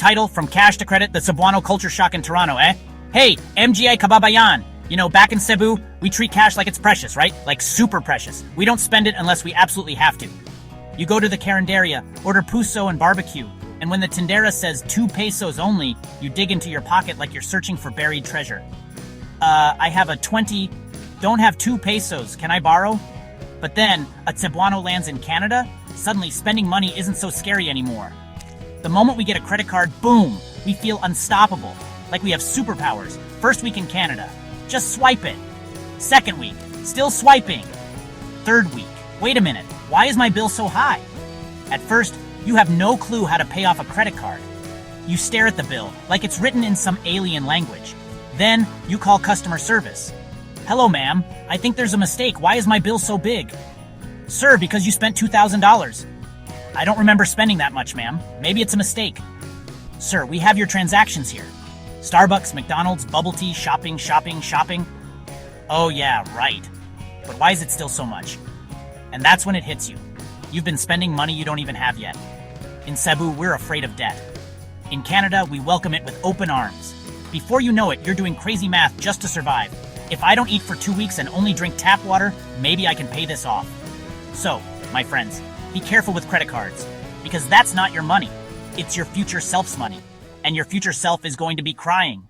title, From Cash to Credit, the Cebuano Culture Shock in Toronto, eh? Hey, MGA Kababayan! You know, back in Cebu, we treat cash like it's precious, right? Like super precious. We don't spend it unless we absolutely have to. You go to the carinderia, order puso and barbecue, and when the tindera says 2 pesos only, you dig into your pocket like you're searching for buried treasure. I have a 20, don't have 2 pesos, can I borrow? But then, a Cebuano lands in Canada, suddenly spending money isn't so scary anymore. The moment we get a credit card, boom, we feel unstoppable, like we have superpowers. First week in Canada, just swipe it. Second week, still swiping. Third week, wait a minute, why is my bill so high? At first, you have no clue how to pay off a credit card. You stare at the bill like it's written in some alien language. Then, you call customer service. Hello, ma'am, I think there's a mistake. Why is my bill so big? Sir, because you spent $2,000. I don't remember spending that much, ma'am. Maybe it's a mistake. Sir, we have your transactions here. Starbucks, McDonald's, bubble tea, shopping. Oh yeah, right. But why is it still so much? And that's when it hits you. You've been spending money you don't even have yet. In Cebu, we're afraid of debt. In Canada, we welcome it with open arms. Before you know it, you're doing crazy math just to survive. If I don't eat for 2 weeks and only drink tap water, maybe I can pay this off. So, my friends, be careful with credit cards, because that's not your money. It's your future self's money, and your future self is going to be crying.